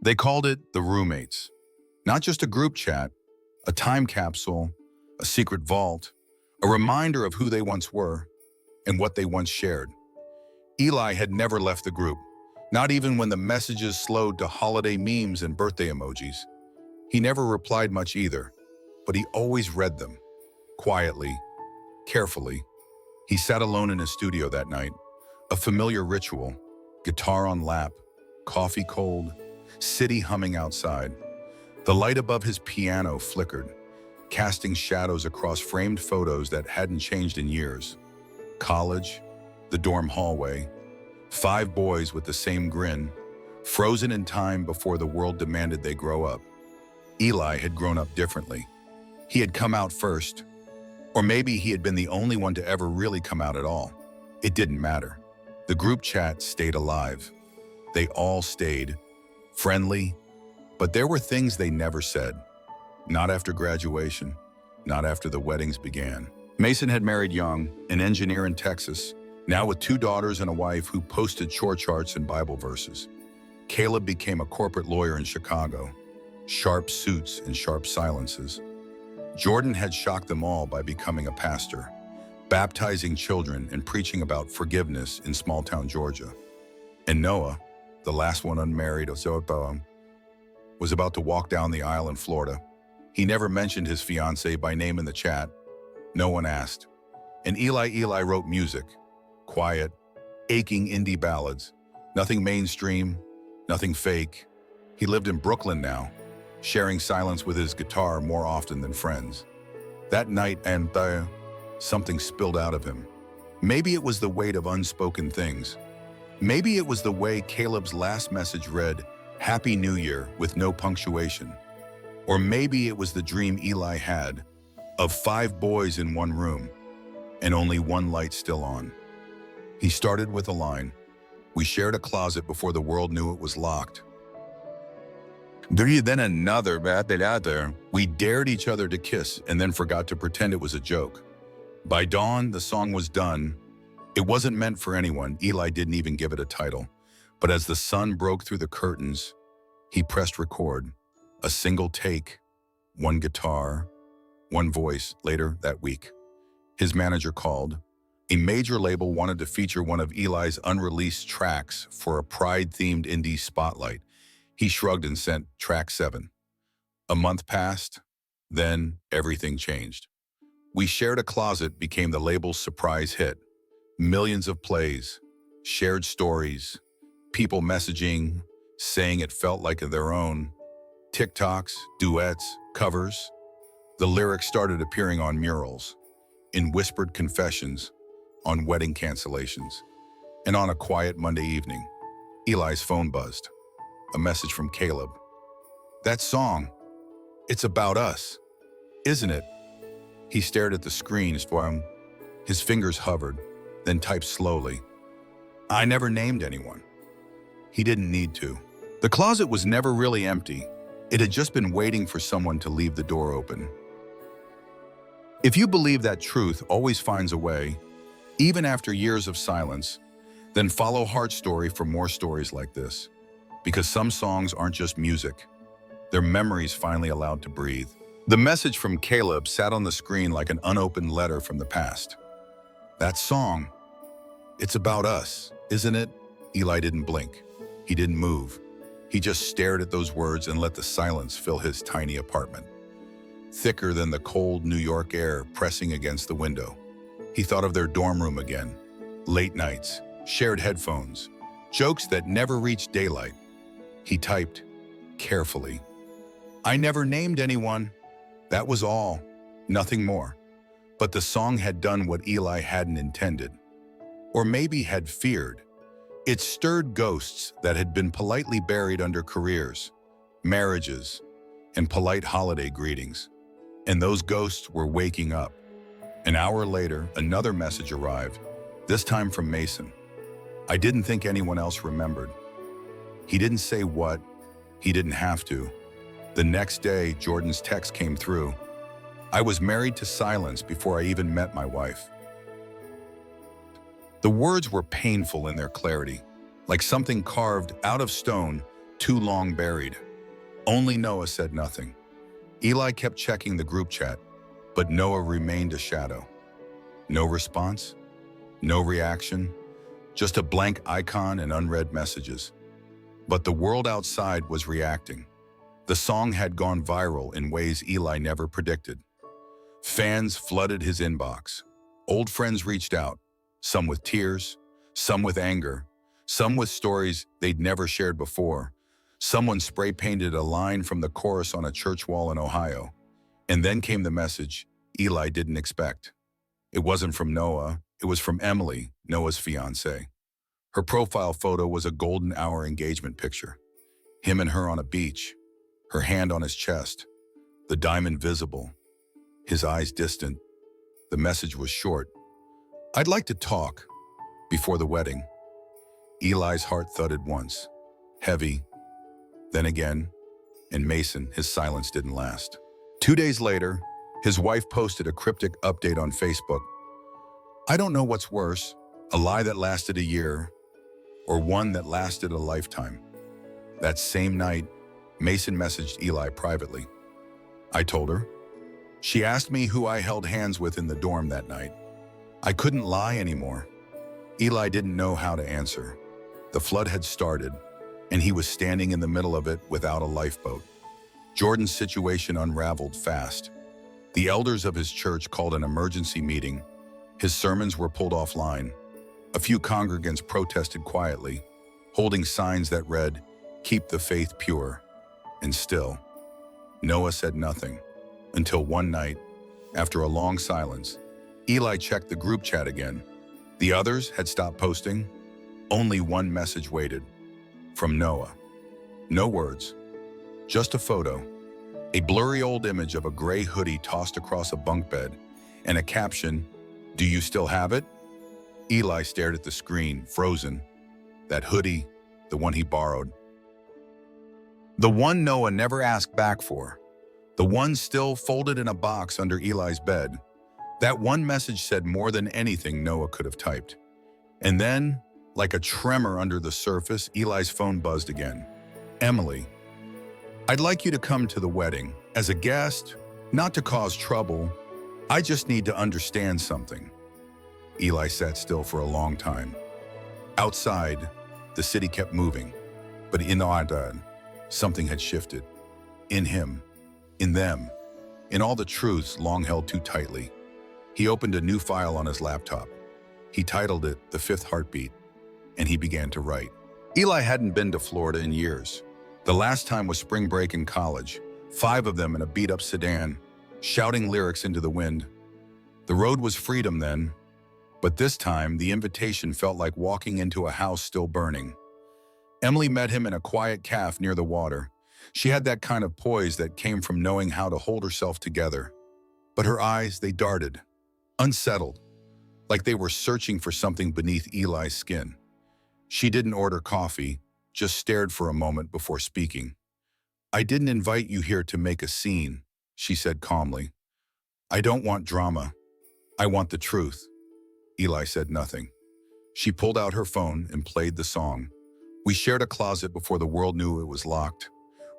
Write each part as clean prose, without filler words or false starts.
They called it the roommates. Not just a group chat, a time capsule, a secret vault, a reminder of who they once were and what they once shared. Eli had never left the group, not even when the messages slowed to holiday memes and birthday emojis. He never replied much either, but he always read them, quietly, carefully. He sat alone in his studio that night, a familiar ritual, guitar on lap, coffee cold, city humming outside. The light above his piano flickered, casting shadows across framed photos that hadn't changed in years. College, the dorm hallway, 5 boys with the same grin, frozen in time before the world demanded they grow up. Eli had grown up differently. He had come out first, or maybe he had been the only one to ever really come out at all. It didn't matter. The group chat stayed alive. They all stayed, friendly, but there were things they never said. Not after graduation, not after the weddings began. Mason had married young, an engineer in Texas, now with 2 daughters and a wife who posted chore charts and Bible verses. Caleb became a corporate lawyer in Chicago, sharp suits and sharp silences. Jordan had shocked them all by becoming a pastor, baptizing children and preaching about forgiveness in small-town Georgia. And Noah, the last one unmarried of Zoe, was about to walk down the aisle in Florida. He never mentioned his fiancée by name in the chat. No one asked. And Eli wrote music, quiet, aching indie ballads, nothing mainstream, nothing fake. He lived in Brooklyn now, sharing silence with his guitar more often than friends. That night, something spilled out of him. Maybe it was the weight of unspoken things. Maybe it was the way Caleb's last message read, "Happy New Year," with no punctuation. Or maybe it was the dream Eli had of 5 boys in one room and only one light still on. He started with a line, "We shared a closet before the world knew it was locked." Then another, we dared each other to kiss and then forgot to pretend it was a joke. By dawn, the song was done. It wasn't meant for anyone. Eli didn't even give it a title. But as the sun broke through the curtains, he pressed record. A single take, one guitar, one voice. Later that week, his manager called. A major label wanted to feature one of Eli's unreleased tracks for a Pride-themed indie spotlight. He shrugged and sent track 7. A month passed, then everything changed. "We Shared a Closet" became the label's surprise hit. Millions of plays, shared stories, people messaging, saying it felt like their own. TikToks, duets, covers. The lyrics started appearing on murals, in whispered confessions, on wedding cancellations. And on a quiet Monday evening, Eli's phone buzzed. A message from Caleb. "That song, it's about us, isn't it?" He stared at the screen. His fingers hovered, then typed slowly. "I never named anyone." He didn't need to. The closet was never really empty. It had just been waiting for someone to leave the door open. If you believe that truth always finds a way, even after years of silence, then follow Heart Story for more stories like this. Because some songs aren't just music. They're memories finally allowed to breathe. The message from Caleb sat on the screen like an unopened letter from the past. "That song, it's about us, isn't it?" Eli didn't blink. He didn't move. He just stared at those words and let the silence fill his tiny apartment. Thicker than the cold New York air pressing against the window. He thought of their dorm room again. Late nights, shared headphones, jokes that never reached daylight. He typed, carefully, "I never named anyone." That was all, nothing more. But the song had done what Eli hadn't intended, or maybe had feared. It stirred ghosts that had been politely buried under careers, marriages, and polite holiday greetings. And those ghosts were waking up. An hour later, another message arrived, this time from Mason. "I didn't think anyone else remembered." He didn't say what. He didn't have to. The next day, Jordan's text came through. "I was married to silence before I even met my wife." The words were painful in their clarity, like something carved out of stone too long buried. Only Noah said nothing. Eli kept checking the group chat, but Noah remained a shadow. No response, no reaction, just a blank icon and unread messages. But the world outside was reacting. The song had gone viral in ways Eli never predicted. Fans flooded his inbox. Old friends reached out, some with tears, some with anger, some with stories they'd never shared before. Someone spray-painted a line from the chorus on a church wall in Ohio. And then came the message Eli didn't expect. It wasn't from Noah, it was from Emily, Noah's fiancée. Her profile photo was a golden hour engagement picture. Him and her on a beach, her hand on his chest, the diamond visible, his eyes distant. The message was short. I'd like to talk before the wedding. Eli's heart thudded once, heavy, then again, and Mason, his silence didn't last. 2 days later, his wife posted a cryptic update on Facebook. I don't know what's worse, a lie that lasted a year or one that lasted a lifetime. That same night, Mason messaged Eli privately. I told her. She asked me who I held hands with in the dorm that night. I couldn't lie anymore. Eli didn't know how to answer. The flood had started, and he was standing in the middle of it without a lifeboat. Jordan's situation unraveled fast. The elders of his church called an emergency meeting. His sermons were pulled offline. A few congregants protested quietly, holding signs that read, "Keep the faith pure." And still, Noah said nothing, until one night, after a long silence, Eli checked the group chat again. The others had stopped posting. Only one message waited, from Noah. No words, just a photo, a blurry old image of a gray hoodie tossed across a bunk bed, and a caption, "Do you still have it?" Eli stared at the screen, frozen. That hoodie, the one he borrowed. The one Noah never asked back for. The one still folded in a box under Eli's bed. That one message said more than anything Noah could have typed. And then, like a tremor under the surface, Eli's phone buzzed again. Emily, I'd like you to come to the wedding as a guest, not to cause trouble. I just need to understand something. Eli sat still for a long time. Outside, the city kept moving, but in Adad, something had shifted. In him, in them, in all the truths long held too tightly. He opened a new file on his laptop. He titled it The Fifth Heartbeat, and he began to write. Eli hadn't been to Florida in years. The last time was spring break in college, 5 of them in a beat-up sedan, shouting lyrics into the wind. The road was freedom then, but this time the invitation felt like walking into a house still burning. Emily met him in a quiet cafe near the water. She had that kind of poise that came from knowing how to hold herself together. But her eyes, they darted, unsettled, like they were searching for something beneath Eli's skin. She didn't order coffee, just stared for a moment before speaking. I didn't invite you here to make a scene, she said calmly. I don't want drama. I want the truth. Eli said nothing. She pulled out her phone and played the song. We shared a closet before the world knew it was locked.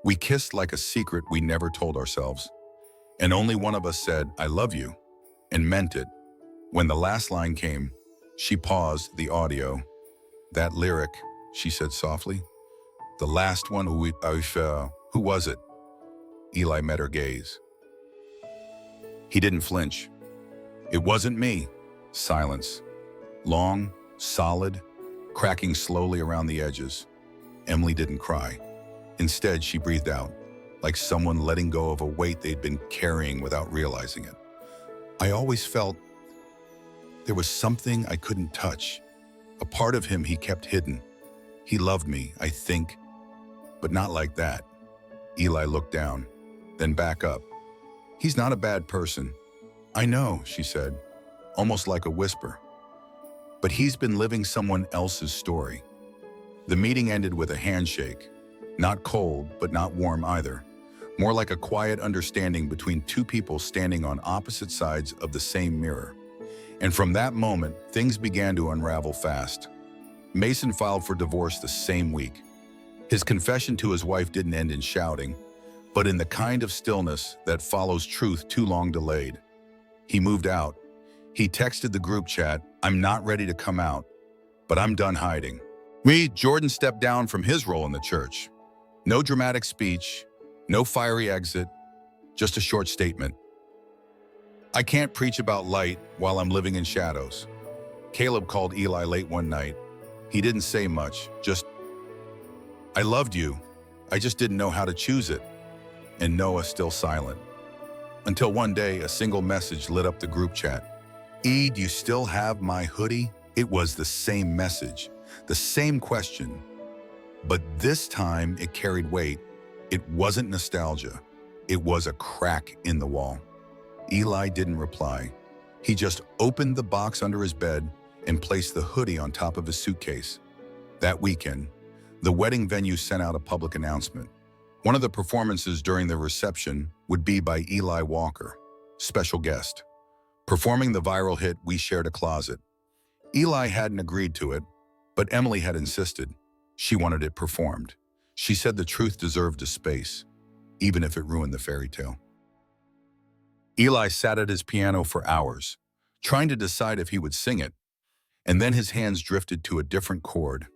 We kissed like a secret we never told ourselves. And only one of us said, I love you, and meant it. When the last line came, she paused the audio. That lyric, she said softly. The last one, who was it? Eli met her gaze. He didn't flinch. It wasn't me. Silence. Long, solid, cracking slowly around the edges. Emily didn't cry. Instead, she breathed out, like someone letting go of a weight they'd been carrying without realizing it. I always felt there was something I couldn't touch, a part of him he kept hidden. He loved me, I think, but not like that. Eli looked down, then back up. He's not a bad person. I know, she said, almost like a whisper. But he's been living someone else's story. The meeting ended with a handshake. Not cold, but not warm either. More like a quiet understanding between 2 people standing on opposite sides of the same mirror. And from that moment, things began to unravel fast. Mason filed for divorce the same week. His confession to his wife didn't end in shouting, but in the kind of stillness that follows truth too long delayed. He moved out. He texted the group chat, "I'm not ready to come out, but I'm done hiding." Jordan stepped down from his role in the church. No dramatic speech, no fiery exit, just a short statement. "I can't preach about light while I'm living in shadows." Caleb called Eli late one night. He didn't say much, just, "I loved you. I just didn't know how to choose it." And Noah still silent. Until one day, a single message lit up the group chat. "E, do you still have my hoodie?" It was the same message, the same question. But this time it carried weight. It wasn't nostalgia. It was a crack in the wall. Eli didn't reply. He just opened the box under his bed and placed the hoodie on top of his suitcase. That weekend, the wedding venue sent out a public announcement. One of the performances during the reception would be by Eli Walker, special guest, performing the viral hit "We Shared a Closet." Eli hadn't agreed to it, but Emily had insisted. She wanted it performed. She said the truth deserved a space, even if it ruined the fairy tale. Eli sat at his piano for hours, trying to decide if he would sing it, and then his hands drifted to a different chord.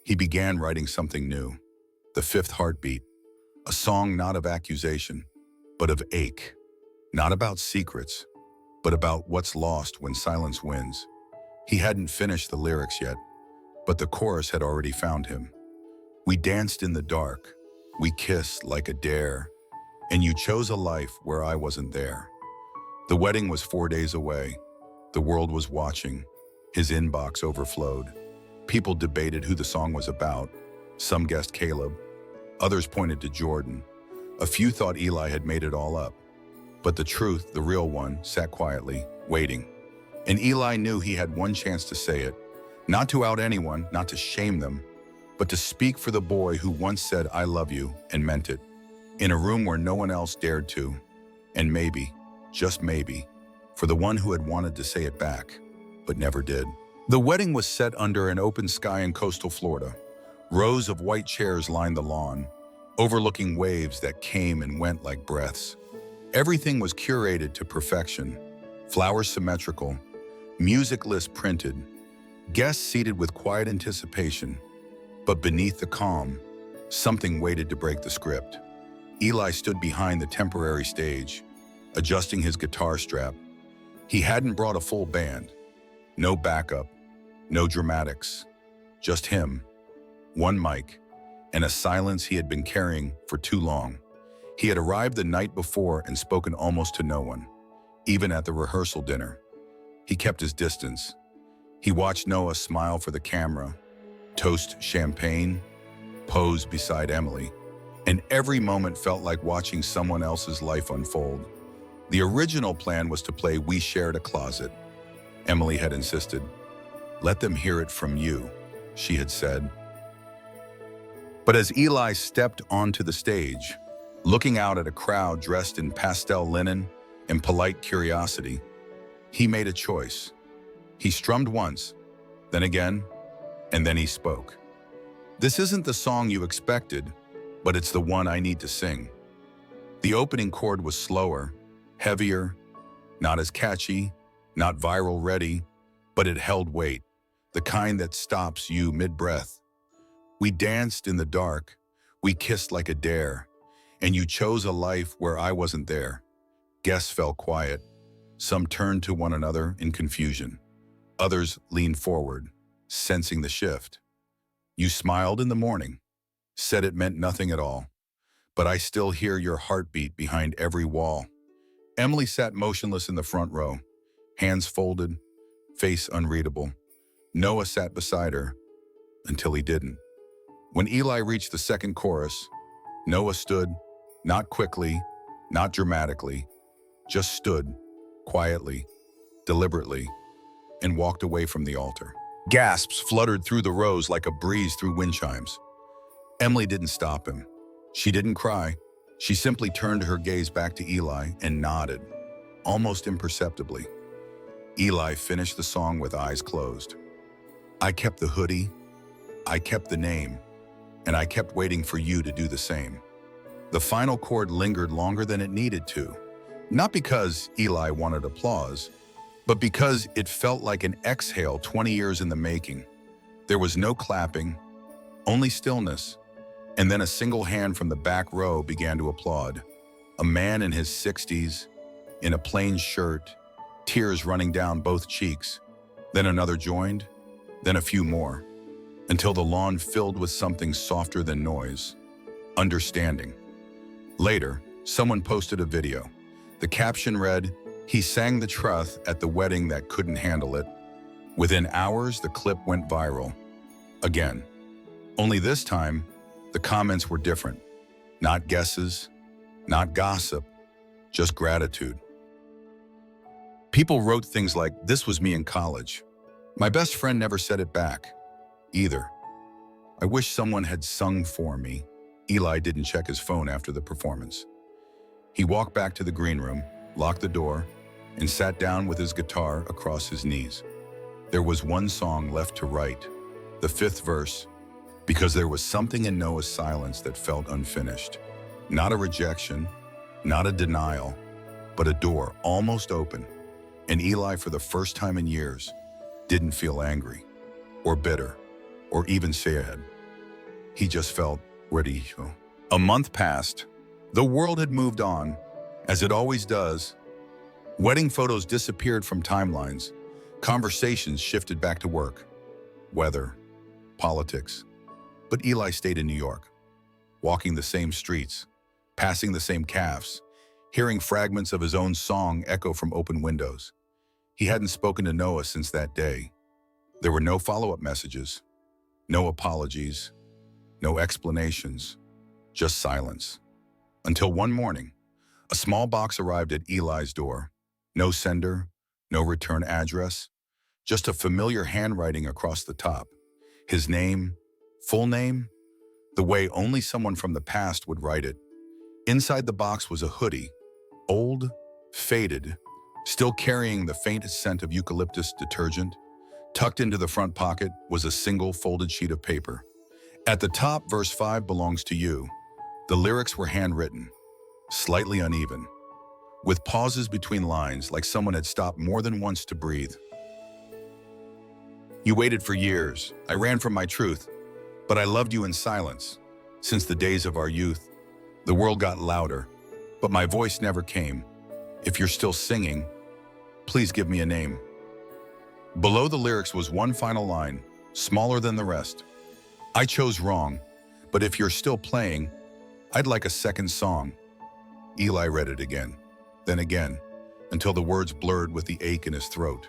He began writing something new, the fifth heartbeat, a song not of accusation, but of ache, not about secrets, but about what's lost when silence wins. He hadn't finished the lyrics yet, but the chorus had already found him. "We danced in the dark, we kissed like a dare, and you chose a life where I wasn't there." The wedding was 4 days away. The world was watching. His inbox overflowed. People debated who the song was about. Some guessed Caleb. Others pointed to Jordan. A few thought Eli had made it all up. But the truth, the real one, sat quietly, waiting. And Eli knew he had one chance to say it. Not to out anyone, not to shame them, but to speak for the boy who once said, "I love you," and meant it. In a room where no one else dared to. And maybe, just maybe, for the one who had wanted to say it back, but never did. The wedding was set under an open sky in coastal Florida. Rows of white chairs lined the lawn, overlooking waves that came and went like breaths. Everything was curated to perfection. Flowers symmetrical, music list printed, guests seated with quiet anticipation. But beneath the calm, something waited to break the script. Eli stood behind the temporary stage, adjusting his guitar strap. He hadn't brought a full band. No backup, no dramatics, just him, one mic, and a silence he had been carrying for too long. He had arrived the night before and spoken almost to no one, even at the rehearsal dinner. He kept his distance. He watched Noah smile for the camera, toast champagne, pose beside Emily, and every moment felt like watching someone else's life unfold. The original plan was to play "We Shared a Closet." Emily had insisted. "Let them hear it from you," she had said. But as Eli stepped onto the stage, looking out at a crowd dressed in pastel linen and polite curiosity, he made a choice. He strummed once, then again, and then he spoke. "This isn't the song you expected, but it's the one I need to sing." The opening chord was slower, heavier, not as catchy, not viral ready, but it held weight, the kind that stops you mid-breath. "We danced in the dark, we kissed like a dare, and you chose a life where I wasn't there." Guests fell quiet. Some turned to one another in confusion. Others leaned forward, sensing the shift. "You smiled in the morning, said it meant nothing at all, but I still hear your heartbeat behind every wall." Emily sat motionless in the front row, hands folded, face unreadable. Noah sat beside her, until he didn't. When Eli reached the second chorus, Noah stood, not quickly, not dramatically, just stood, quietly, deliberately, and walked away from the altar. Gasps fluttered through the rows like a breeze through wind chimes. Emily didn't stop him. She didn't cry. She simply turned her gaze back to Eli and nodded, almost imperceptibly. Eli finished the song with eyes closed. "I kept the hoodie. I kept the name. and I kept waiting for you to do the same. The final chord lingered longer than it needed to, not because Eli wanted applause, but because it felt like an exhale 20 years in the making. There was no clapping, only stillness, and then a single hand from the back row began to applaud. A man in his 60s, in a plain shirt, tears running down both cheeks. Then another joined, then a few more, until the lawn filled with something softer than noise: understanding. Later, someone posted a video. The caption read, "He sang the truth at the wedding that couldn't handle it." Within hours, the clip went viral. Again. Only this time, the comments were different. Not guesses, not gossip, just gratitude. People wrote things like, "This was me in college. My best friend never said it back, either. I wish someone had sung for me." Eli didn't check his phone after the performance. He walked back to the green room, locked the door, and sat down with his guitar across his knees. There was one song left to write, the 5th verse, because there was something in Noah's silence that felt unfinished. Not a rejection, not a denial, but a door almost open. And Eli, for the first time in years, didn't feel angry, or bitter, or even sad. He just felt ready. A month passed. The world had moved on, as it always does. Wedding photos disappeared from timelines. Conversations shifted back to work, weather, politics. But Eli stayed in New York, walking the same streets, passing the same cafes, hearing fragments of his own song echo from open windows. He hadn't spoken to Noah since that day. There were no follow-up messages, no apologies, no explanations, just silence. Until one morning, a small box arrived at Eli's door. No sender, no return address, just a familiar handwriting across the top. His name, full name, the way only someone from the past would write it. Inside the box was a hoodie, old, faded, still carrying the faint scent of eucalyptus detergent. Tucked into the front pocket was a single folded sheet of paper. At the top, verse 5 belongs to you. The lyrics were handwritten, slightly uneven, with pauses between lines like someone had stopped more than once to breathe. You waited for years. I ran from my truth, but I loved you in silence. Since the days of our youth, the world got louder, but my voice never came. If you're still singing, please give me a name. Below the lyrics was one final line, smaller than the rest. I chose wrong, but if you're still playing, I'd like a second song. Eli read it again, then again, until the words blurred with the ache in his throat.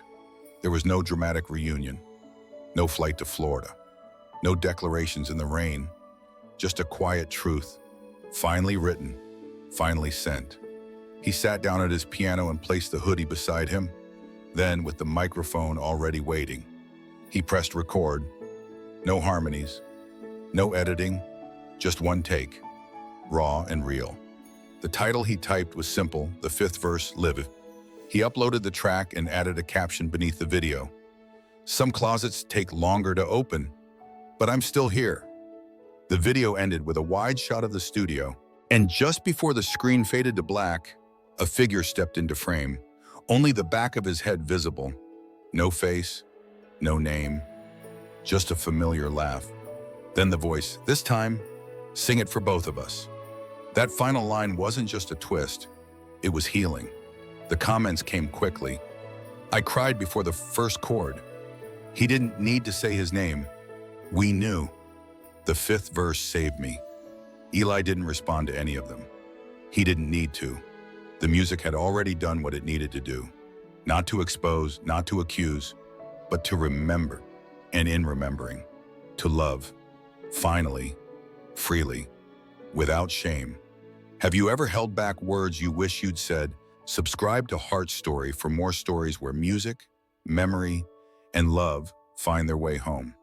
There was no dramatic reunion, no flight to Florida, no declarations in the rain, just a quiet truth, finally written, finally sent. He sat down at his piano and placed the hoodie beside him. Then, with the microphone already waiting, he pressed record. No harmonies, no editing, just one take, raw and real. The title he typed was simple, the 5th verse, Live. He uploaded the track and added a caption beneath the video. Some closets take longer to open, but I'm still here. The video ended with a wide shot of the studio, and just before the screen faded to black, a figure stepped into frame, only the back of his head visible. No face, no name, just a familiar laugh. Then the voice, this time, sing it for both of us. That final line wasn't just a twist, it was healing. The comments came quickly. I cried before the first chord. He didn't need to say his name. We knew. The 5th verse saved me. Eli didn't respond to any of them. He didn't need to. The music had already done what it needed to do. Not to expose, not to accuse, but to remember. And in remembering, to love. Finally, freely, without shame. Have you ever held back words you wish you'd said? Subscribe to Heart Story for more stories where music, memory, and love find their way home.